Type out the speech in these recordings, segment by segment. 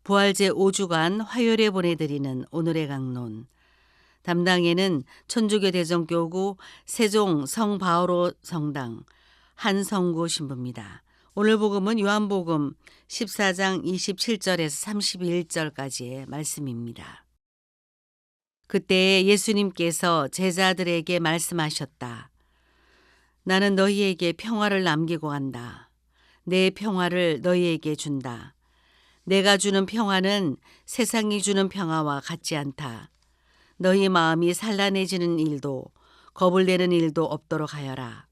부활제 5주간 화요일에 보내드리는 오늘의 강론. 담당에는 천주교 대전교구 세종 성바오로 성당 한성구 신부입니다. 오늘 복음은 요한복음 14장 27절에서 31절까지의 말씀입니다. 그때 예수님께서 제자들에게 말씀하셨다. 나는 너희에게 평화를 남기고 간다. 내 평화를 너희에게 준다. 내가 주는 평화는 세상이 주는 평화와 같지 않다. 너희 마음이 산란해지는 일도 겁을 내는 일도 없도록 하여라.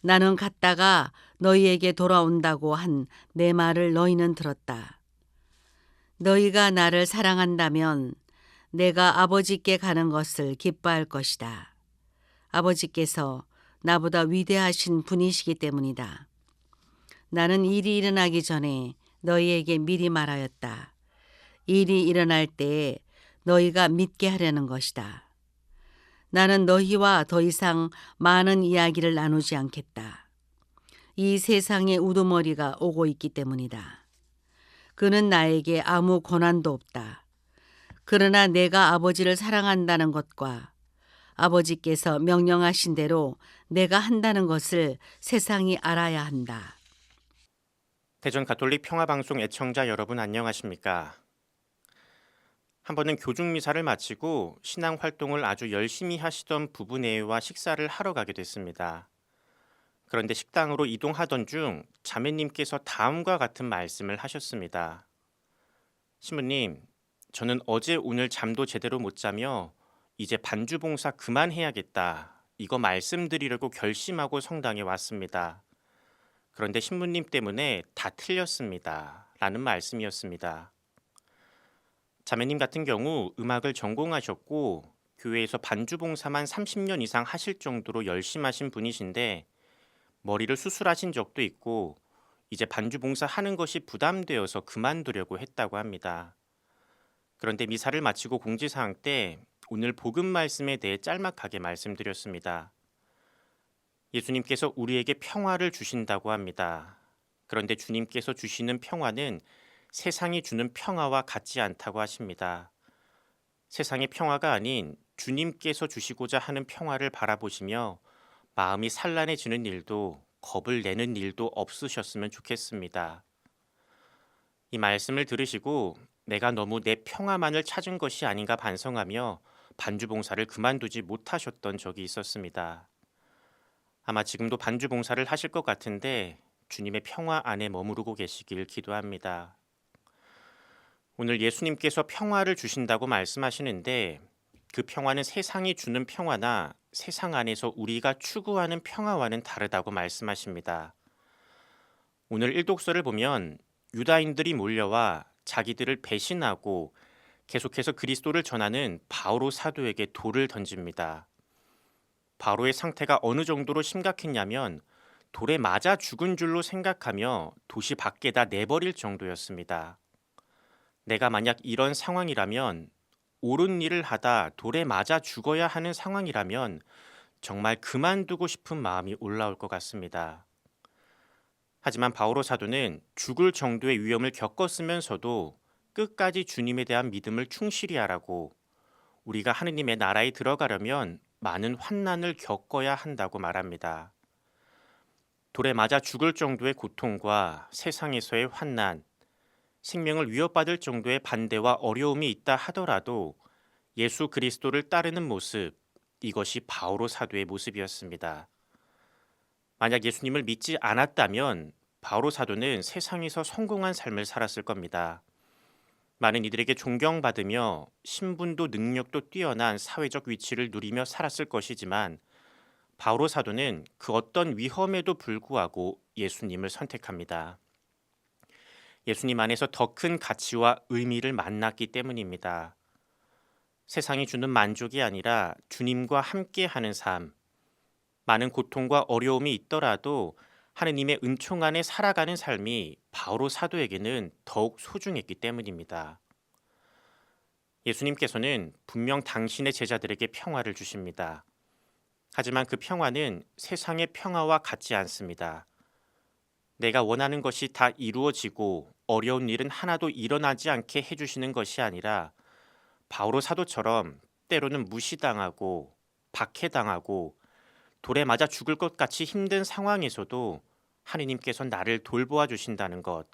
나는 갔다가 너희에게 돌아온다고 한 내 말을 너희는 들었다. 너희가 나를 사랑한다면 내가 아버지께 가는 것을 기뻐할 것이다. 아버지께서 나보다 위대하신 분이시기 때문이다. 나는 일이 일어나기 전에 너희에게 미리 말하였다. 일이 일어날 때에 너희가 믿게 하려는 것이다. 나는 너희와 더 이상 많은 이야기를 나누지 않겠다. 이 세상의 우두머리가 오고 있기 때문이다. 그는 나에게 아무 권한도 없다. 그러나 내가 아버지를 사랑한다는 것과 아버지께서 명령하신 대로 내가 한다는 것을 세상이 알아야 한다. 대전 가톨릭 평화방송 애청자 여러분 안녕하십니까? 한 번은 교중미사를 마치고 신앙 활동을 아주 열심히 하시던 부부네와 식사를 하러 가게 됐습니다. 그런데 식당으로 이동하던 중 자매님께서 다음과 같은 말씀을 하셨습니다. 신부님, 저는 어제 오늘 잠도 제대로 못 자며 이제 반주봉사 그만해야겠다. 이거 말씀드리려고 결심하고 성당에 왔습니다. 그런데 신부님 때문에 다 틀렸습니다. 라는 말씀이었습니다. 자매님 같은 경우 음악을 전공하셨고 교회에서 반주봉사만 30년 이상 하실 정도로 열심하신 분이신데 머리를 수술하신 적도 있고 이제 반주봉사 하는 것이 부담되어서 그만두려고 했다고 합니다. 그런데 미사를 마치고 공지사항 때 오늘 복음 말씀에 대해 짤막하게 말씀드렸습니다. 예수님께서 우리에게 평화를 주신다고 합니다. 그런데 주님께서 주시는 평화는 세상이 주는 평화와 같지 않다고 하십니다. 세상의 평화가 아닌 주님께서 주시고자 하는 평화를 바라보시며 마음이 산란해지는 일도 겁을 내는 일도 없으셨으면 좋겠습니다. 이 말씀을 들으시고 내가 너무 내 평화만을 찾은 것이 아닌가 반성하며 반주봉사를 그만두지 못하셨던 적이 있었습니다. 아마 지금도 반주봉사를 하실 것 같은데 주님의 평화 안에 머무르고 계시길 기도합니다. 오늘 예수님께서 평화를 주신다고 말씀하시는데 그 평화는 세상이 주는 평화나 세상 안에서 우리가 추구하는 평화와는 다르다고 말씀하십니다. 오늘 일독서를 보면 유다인들이 몰려와 자기들을 배신하고 계속해서 그리스도를 전하는 바오로 사도에게 돌을 던집니다. 바로의 상태가 어느 정도로 심각했냐면 돌에 맞아 죽은 줄로 생각하며 도시 밖에다 내버릴 정도였습니다. 내가 만약 이런 상황이라면 옳은 일을 하다 돌에 맞아 죽어야 하는 상황이라면 정말 그만두고 싶은 마음이 올라올 것 같습니다. 하지만 바오로 사도는 죽을 정도의 위험을 겪었으면서도 끝까지 주님에 대한 믿음을 충실히 하라고 우리가 하느님의 나라에 들어가려면 많은 환난을 겪어야 한다고 말합니다. 돌에 맞아 죽을 정도의 고통과 세상에서의 환난, 생명을 위협받을 정도의 반대와 어려움이 있다 하더라도 예수 그리스도를 따르는 모습, 이것이 바오로 사도의 모습이었습니다. 만약 예수님을 믿지 않았다면 바오로 사도는 세상에서 성공한 삶을 살았을 겁니다. 많은 이들에게 존경받으며 신분도 능력도 뛰어난 사회적 위치를 누리며 살았을 것이지만 바오로 사도는 그 어떤 위험에도 불구하고 예수님을 선택합니다. 예수님 안에서 더 큰 가치와 의미를 만났기 때문입니다. 세상이 주는 만족이 아니라 주님과 함께하는 삶, 많은 고통과 어려움이 있더라도 하느님의 은총 안에 살아가는 삶이 바오로 사도에게는 더욱 소중했기 때문입니다. 예수님께서는 분명 당신의 제자들에게 평화를 주십니다. 하지만 그 평화는 세상의 평화와 같지 않습니다. 내가 원하는 것이 다 이루어지고 어려운 일은 하나도 일어나지 않게 해주시는 것이 아니라 바오로 사도처럼 때로는 무시당하고 박해당하고 돌에 맞아 죽을 것 같이 힘든 상황에서도 하느님께서 나를 돌보아 주신다는 것,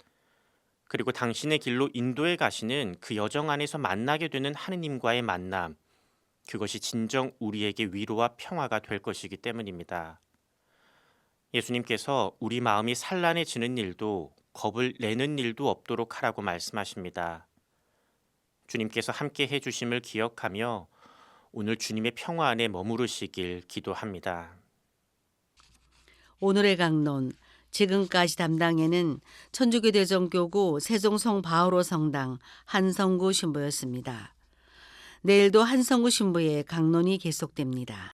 그리고 당신의 길로 인도해 가시는 그 여정 안에서 만나게 되는 하느님과의 만남, 그것이 진정 우리에게 위로와 평화가 될 것이기 때문입니다. 예수님께서 우리 마음이 산란해지는 일도 겁을 내는 일도 없도록 하라고 말씀하십니다. 주님께서 함께 해주심을 기억하며 오늘 주님의 평화 안에 머무르시길 기도합니다. 오늘의 강론, 지금까지 담당에는 천주교대정교구 세종성 바오로 성당 한성구 신부였습니다. 내일도 한성구 신부의 강론이 계속됩니다.